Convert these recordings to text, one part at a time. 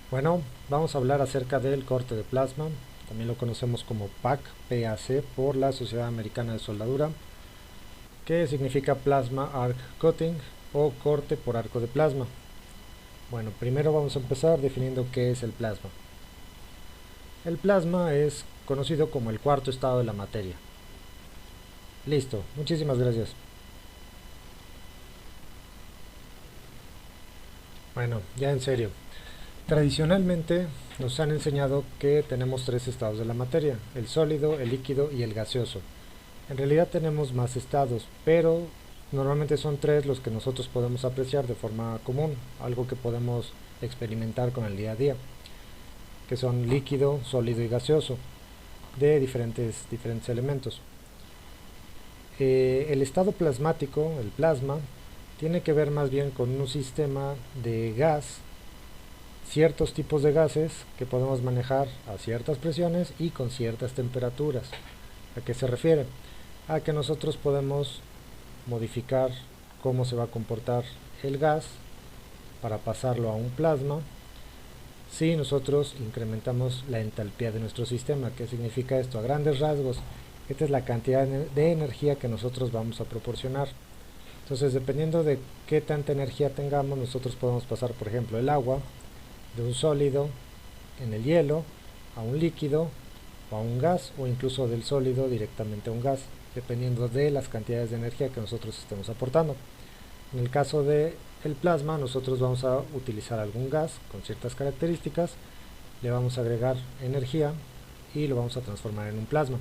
Bueno, vamos a hablar acerca del corte de plasma, también lo conocemos como PAC por la Sociedad Americana de Soldadura, que significa Plasma Arc Cutting o corte por arco de plasma. Bueno, primero vamos a empezar definiendo qué es el plasma. El plasma es conocido como el cuarto estado de la materia. Listo, muchísimas gracias. Bueno, ya en serio. Tradicionalmente nos han enseñado que tenemos tres estados de la materia, el sólido, el líquido y el gaseoso. En realidad tenemos más estados, pero normalmente son tres los que nosotros podemos apreciar de forma común, algo que podemos experimentar con el día a día, que son líquido, sólido y gaseoso, de diferentes elementos. El estado plasmático, el plasma, tiene que ver más bien con un sistema de gas, ciertos tipos de gases que podemos manejar a ciertas presiones y con ciertas temperaturas. ¿A qué se refiere? A que nosotros podemos modificar cómo se va a comportar el gas para pasarlo a un plasma si nosotros incrementamos la entalpía de nuestro sistema. ¿Qué significa esto? A grandes rasgos, esta es la cantidad de energía que nosotros vamos a proporcionar. Entonces, dependiendo de qué tanta energía tengamos, nosotros podemos pasar, por ejemplo, el agua de un sólido en el hielo a un líquido o a un gas, o incluso del sólido directamente a un gas, dependiendo de las cantidades de energía que nosotros estemos aportando. En el caso de el plasma, nosotros vamos a utilizar algún gas con ciertas características, le vamos a agregar energía y lo vamos a transformar en un plasma.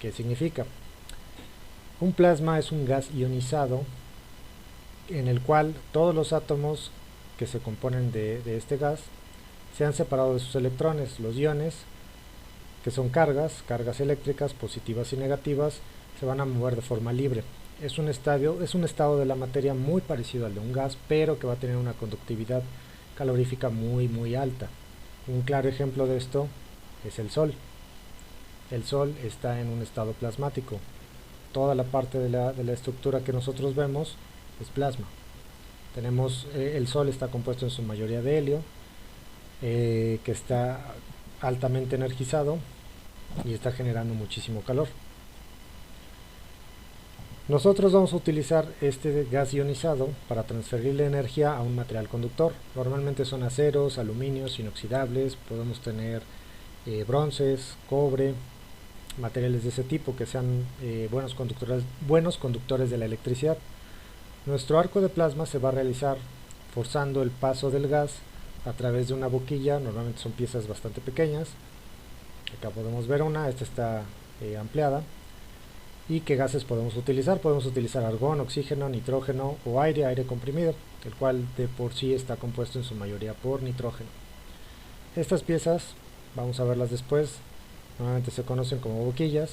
¿Qué significa? Un plasma es un gas ionizado en el cual todos los átomos que se componen de este gas se han separado de sus electrones. Los iones, que son cargas eléctricas positivas y negativas, se van a mover de forma libre. Es un estado de la materia muy parecido al de un gas, pero que va a tener una conductividad calorífica muy alta. Un claro ejemplo de esto es el Sol. El Sol está en un estado plasmático. Toda la parte de la estructura que nosotros vemos es plasma. Tenemos, el Sol está compuesto en su mayoría de helio, que está altamente energizado y está generando muchísimo calor. Nosotros vamos a utilizar este gas ionizado para transferirle energía a un material conductor. Normalmente son aceros, aluminios, inoxidables, podemos tener bronces, cobre, materiales de ese tipo que sean buenos conductores de la electricidad. Nuestro arco de plasma se va a realizar forzando el paso del gas a través de una boquilla. Normalmente son piezas bastante pequeñas. Acá podemos ver una, esta está ampliada. ¿Y qué gases podemos utilizar? Podemos utilizar argón, oxígeno, nitrógeno o aire comprimido, el cual de por sí está compuesto en su mayoría por nitrógeno. Estas piezas, vamos a verlas después, normalmente se conocen como boquillas.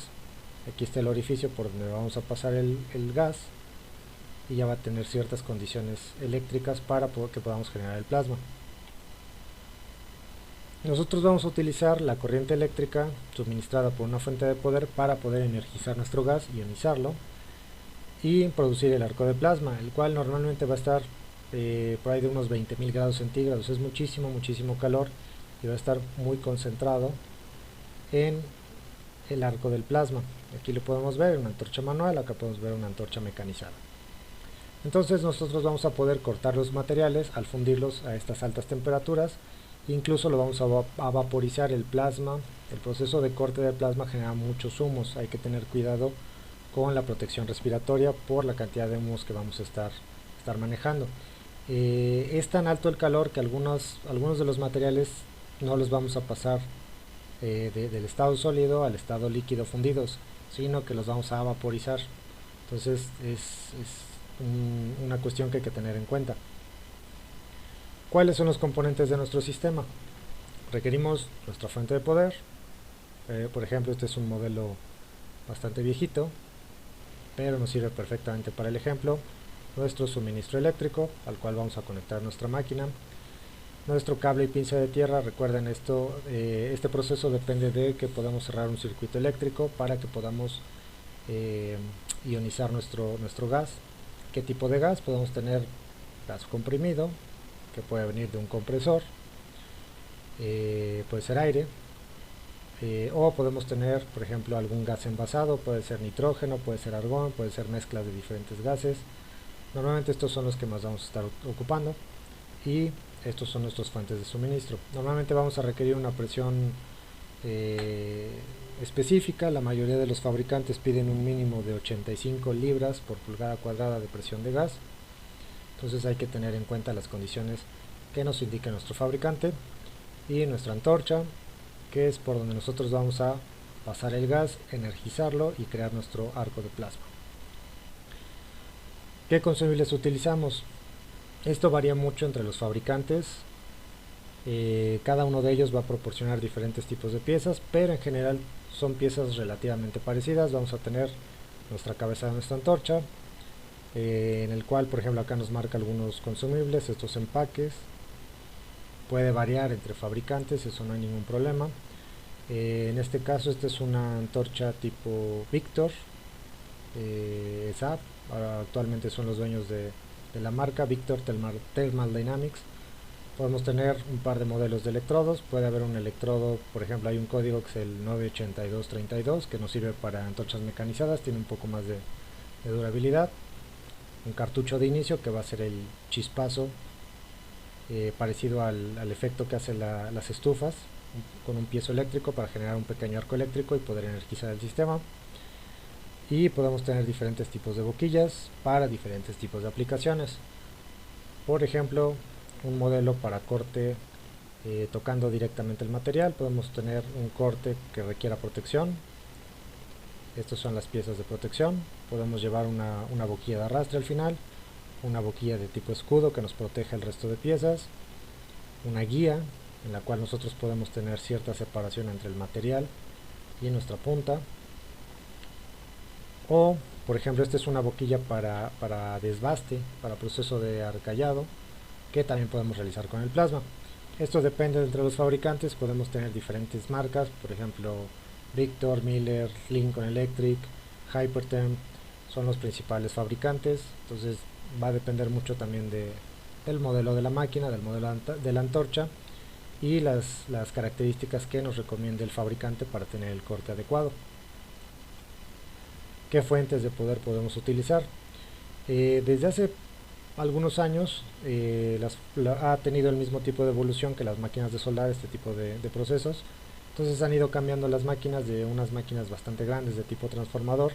Aquí está el orificio por donde vamos a pasar el gas y ya va a tener ciertas condiciones eléctricas para que podamos generar el plasma. Nosotros vamos a utilizar la corriente eléctrica suministrada por una fuente de poder para poder energizar nuestro gas, ionizarlo y producir el arco de plasma, el cual normalmente va a estar por ahí de unos 20.000 grados centígrados. Es muchísimo calor y va a estar muy concentrado en el arco del plasma. Aquí lo podemos ver, una antorcha manual, acá podemos ver una antorcha mecanizada. Entonces nosotros vamos a poder cortar los materiales al fundirlos a estas altas temperaturas. Incluso lo vamos a vaporizar el plasma. El proceso de corte de plasma genera muchos humos. Hay que tener cuidado con la protección respiratoria por la cantidad de humos que vamos a estar manejando. Es tan alto el calor que algunos de los materiales no los vamos a pasar del estado sólido al estado líquido fundidos, sino que los vamos a vaporizar. Entonces es una cuestión que hay que tener en cuenta. ¿Cuáles son los componentes de nuestro sistema? Requerimos nuestra fuente de poder. Por ejemplo, este es un modelo bastante viejito, pero nos sirve perfectamente para el ejemplo. Nuestro suministro eléctrico, al cual vamos a conectar nuestra máquina. Nuestro cable y pinza de tierra. Recuerden esto, este proceso depende de que podamos cerrar un circuito eléctrico para que podamos ionizar nuestro gas. ¿Qué tipo de gas? Podemos tener gas comprimido, que puede venir de un compresor, puede ser aire, o podemos tener, por ejemplo, algún gas envasado, puede ser nitrógeno, puede ser argón, puede ser mezclas de diferentes gases. Normalmente estos son los que más vamos a estar ocupando y estos son nuestras fuentes de suministro. Normalmente vamos a requerir una presión específica. La mayoría de los fabricantes piden un mínimo de 85 libras por pulgada cuadrada de presión de gas. Entonces hay que tener en cuenta las condiciones que nos indica nuestro fabricante. Y nuestra antorcha, que es por donde nosotros vamos a pasar el gas, energizarlo y crear nuestro arco de plasma. ¿Qué consumibles utilizamos? Esto varía mucho entre los fabricantes. Cada uno de ellos va a proporcionar diferentes tipos de piezas, pero en general son piezas relativamente parecidas. Vamos a tener nuestra cabeza de nuestra antorcha, en el cual, por ejemplo, acá nos marca algunos consumibles, estos empaques. Puede variar entre fabricantes, eso no hay ningún problema. En este caso, esta es una antorcha tipo Victor, SAP. Actualmente son los dueños de la marca Victor Thermal Dynamics. Podemos tener un par de modelos de electrodos. Puede haber un electrodo, por ejemplo, hay un código que es el 98232 que nos sirve para antorchas mecanizadas, tiene un poco más de durabilidad. Un cartucho de inicio que va a ser el chispazo, parecido al efecto que hacen las estufas, con un piezo eléctrico para generar un pequeño arco eléctrico y poder energizar el sistema. Y podemos tener diferentes tipos de boquillas para diferentes tipos de aplicaciones. Por ejemplo, un modelo para corte tocando directamente el material. Podemos tener un corte que requiera protección. Estas son las piezas de protección. Podemos llevar una boquilla de arrastre al final, una boquilla de tipo escudo que nos protege el resto de piezas, una guía en la cual nosotros podemos tener cierta separación entre el material y nuestra punta. O, por ejemplo, esta es una boquilla para desbaste, para proceso de arcallado, que también podemos realizar con el plasma. Esto depende entre los fabricantes, podemos tener diferentes marcas, por ejemplo Victor, Miller, Lincoln Electric, Hypertherm son los principales fabricantes. Entonces va a depender mucho también del modelo de la máquina, del modelo de la antorcha y las características que nos recomiende el fabricante para tener el corte adecuado. ¿Qué fuentes de poder podemos utilizar? Desde hace algunos años ha tenido el mismo tipo de evolución que las máquinas de soldar, este tipo de procesos. Entonces han ido cambiando las máquinas de unas máquinas bastante grandes de tipo transformador,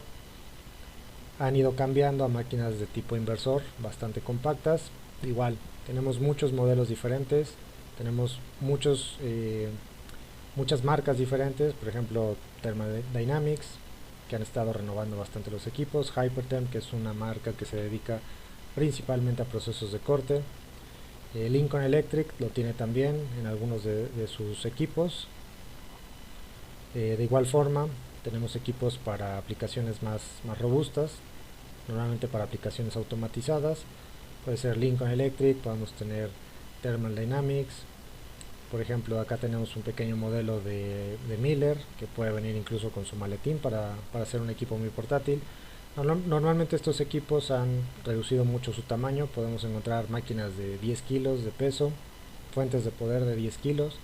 han ido cambiando a máquinas de tipo inversor bastante compactas. Igual tenemos muchos modelos diferentes, tenemos muchas marcas diferentes, por ejemplo Thermal Dynamics, que han estado renovando bastante los equipos, Hypertherm, que es una marca que se dedica principalmente a procesos de corte, Lincoln Electric lo tiene también en algunos de sus equipos. De igual forma tenemos equipos para aplicaciones más robustas, normalmente para aplicaciones automatizadas, puede ser Lincoln Electric, podemos tener Thermal Dynamics. Por ejemplo, acá tenemos un pequeño modelo de Miller que puede venir incluso con su maletín para hacer un equipo muy portátil. Normalmente estos equipos han reducido mucho su tamaño, podemos encontrar máquinas de 10 kilos de peso, fuentes de poder de 10 kilos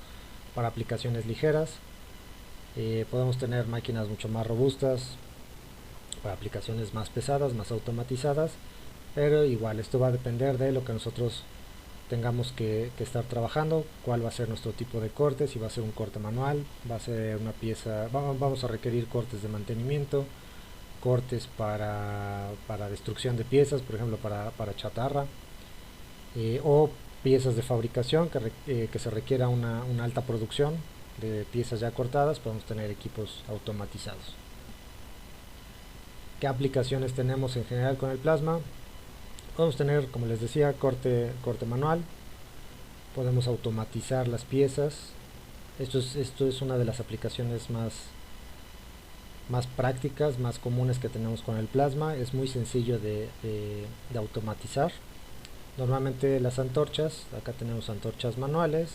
para aplicaciones ligeras. Podemos tener máquinas mucho más robustas para aplicaciones más pesadas, más automatizadas, pero igual esto va a depender de lo que nosotros tengamos que estar trabajando, cuál va a ser nuestro tipo de corte, si va a ser un corte manual, va a ser una pieza, vamos a requerir cortes de mantenimiento, cortes para destrucción de piezas, por ejemplo para chatarra, o piezas de fabricación que se requiera una alta producción de piezas ya cortadas. Podemos tener equipos automatizados. ¿Qué aplicaciones tenemos en general con el plasma? Podemos tener, como les decía, corte manual, podemos automatizar las piezas. Esto es una de las aplicaciones más prácticas, más comunes que tenemos con el plasma. Es muy sencillo de automatizar. Normalmente las antorchas, acá tenemos antorchas manuales,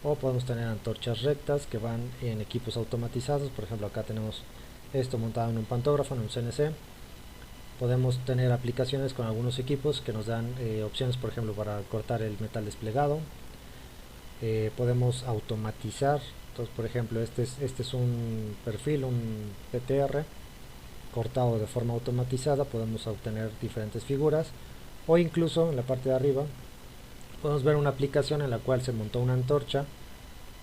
o podemos tener antorchas rectas que van en equipos automatizados. Por ejemplo, acá tenemos esto montado en un pantógrafo, en un CNC. Podemos tener aplicaciones con algunos equipos que nos dan opciones, por ejemplo, para cortar el metal desplegado. Podemos automatizar. Entonces, por ejemplo, este es un perfil, un PTR cortado de forma automatizada. Podemos obtener diferentes figuras, o incluso en la parte de arriba podemos ver una aplicación en la cual se montó una antorcha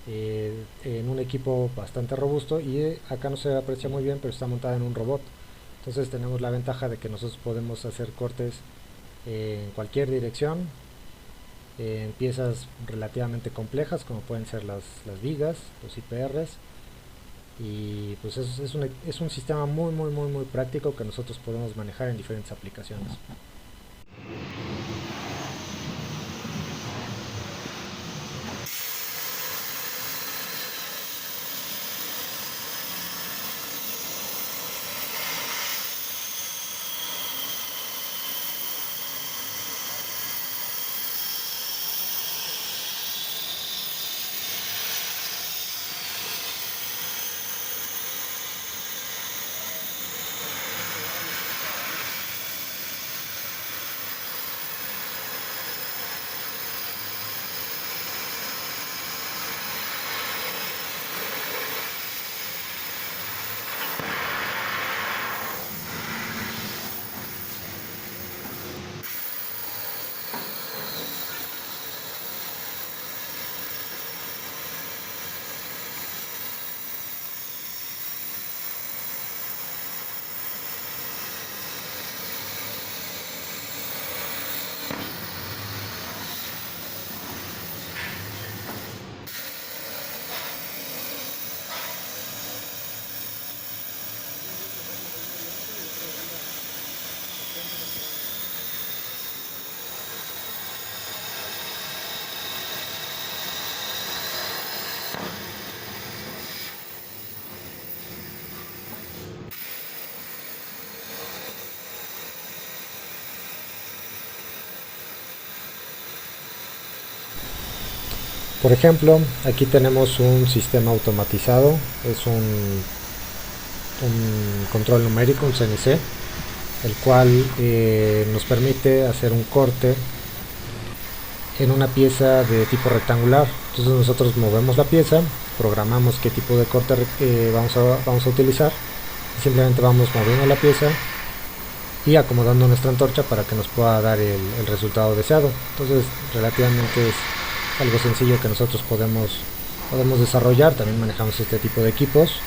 en un equipo bastante robusto, y acá no se aprecia muy bien, pero está montada en un robot. Entonces tenemos la ventaja de que nosotros podemos hacer cortes en cualquier dirección, en piezas relativamente complejas como pueden ser las vigas, los IPRs, y pues es un sistema muy práctico que nosotros podemos manejar en diferentes aplicaciones. Por ejemplo, aquí tenemos un sistema automatizado, es un control numérico, un CNC, el cual nos permite hacer un corte en una pieza de tipo rectangular. Entonces nosotros movemos la pieza, programamos qué tipo de corte vamos a utilizar, y simplemente vamos moviendo la pieza y acomodando nuestra antorcha para que nos pueda dar el resultado deseado. Entonces relativamente es algo sencillo que nosotros podemos desarrollar. También manejamos este tipo de equipos.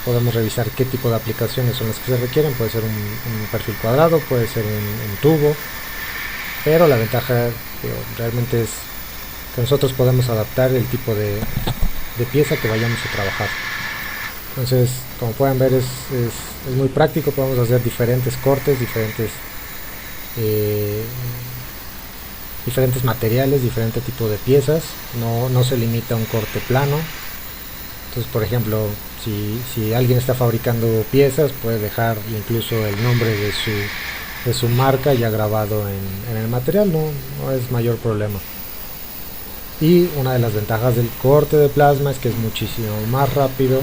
Podemos revisar qué tipo de aplicaciones son las que se requieren. Puede ser un perfil cuadrado, puede ser un tubo, pero la ventaja realmente es que nosotros podemos adaptar el tipo de pieza que vayamos a trabajar. Entonces, como pueden ver, es muy práctico. Podemos hacer diferentes cortes, diferentes materiales, diferentes tipos de piezas. No se limita a un corte plano. Entonces, por ejemplo, si alguien está fabricando piezas, puede dejar incluso el nombre de su marca ya grabado en el material. No es mayor problema. Y una de las ventajas del corte de plasma es que es muchísimo más rápido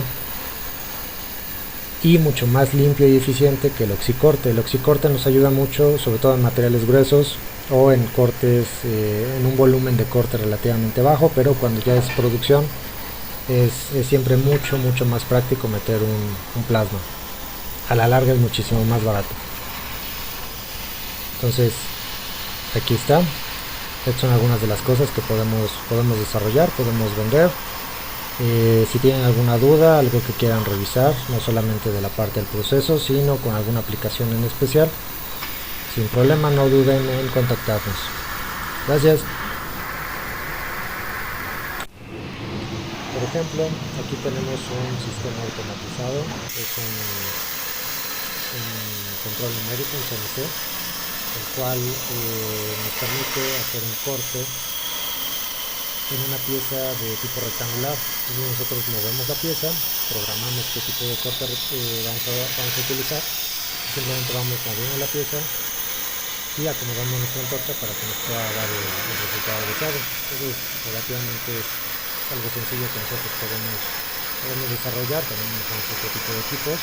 y mucho más limpio y eficiente que el oxicorte. El oxicorte nos ayuda mucho, sobre todo en materiales gruesos o en cortes, en un volumen de corte relativamente bajo, pero cuando ya es producción es siempre mucho más práctico meter un plasma. A la larga es muchísimo más barato. Entonces, aquí está. Estas son algunas de las cosas que podemos desarrollar, podemos vender. Si tienen alguna duda, algo que quieran revisar, no solamente de la parte del proceso, sino con alguna aplicación en especial, sin problema no duden en contactarnos. Gracias. Por ejemplo, aquí tenemos un sistema automatizado, es un control numérico, un CNC, el cual nos permite hacer un corte en una pieza de tipo rectangular. Entonces nosotros movemos la pieza, programamos qué tipo de corte vamos a utilizar, simplemente vamos moviendo la pieza y acomodando nuestra antorcha para que nos pueda dar el resultado deseado. Entonces relativamente es algo sencillo que nosotros podemos desarrollar. También manejamos otro tipo de equipos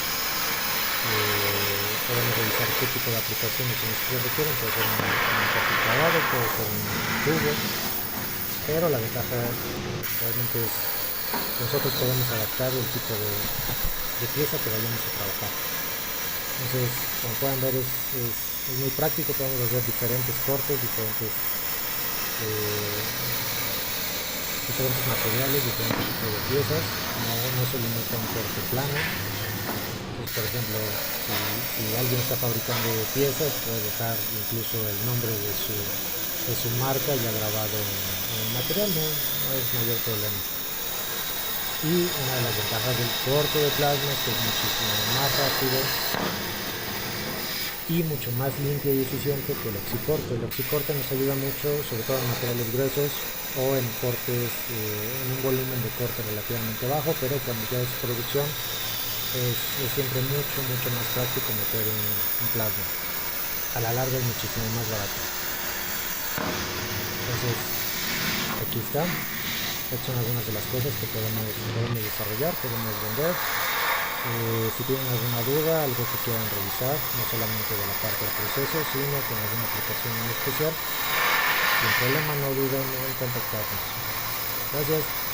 podemos revisar qué tipo de aplicaciones se nos requieren, puede ser un computador, puede ser un tubo, pero la ventaja realmente es que nosotros podemos adaptar el tipo de pieza que vayamos a trabajar. Entonces, como pueden ver, es muy práctico, podemos hacer diferentes cortes, diferentes materiales, diferentes tipos de piezas, no se limita a un corte plano. Entonces, por ejemplo, si alguien está fabricando piezas, puede dejar incluso el nombre de su marca ya grabado en el material, no es mayor problema. Y una de las ventajas del corte de plasma es que es muchísimo más rápido y mucho más limpio y eficiente que el oxicorte. El oxicorte nos ayuda mucho, sobre todo en materiales gruesos o en cortes, en un volumen de corte relativamente bajo, pero cuando ya es producción es siempre mucho más práctico meter un plasma. A la larga es muchísimo más barato. Entonces, aquí está. Estas son algunas de las cosas que podemos desarrollar, podemos vender. Si tienen alguna duda, algo que quieran revisar, no solamente de la parte del proceso, sino con alguna aplicación en especial, sin problema no duden en contactarnos. Gracias.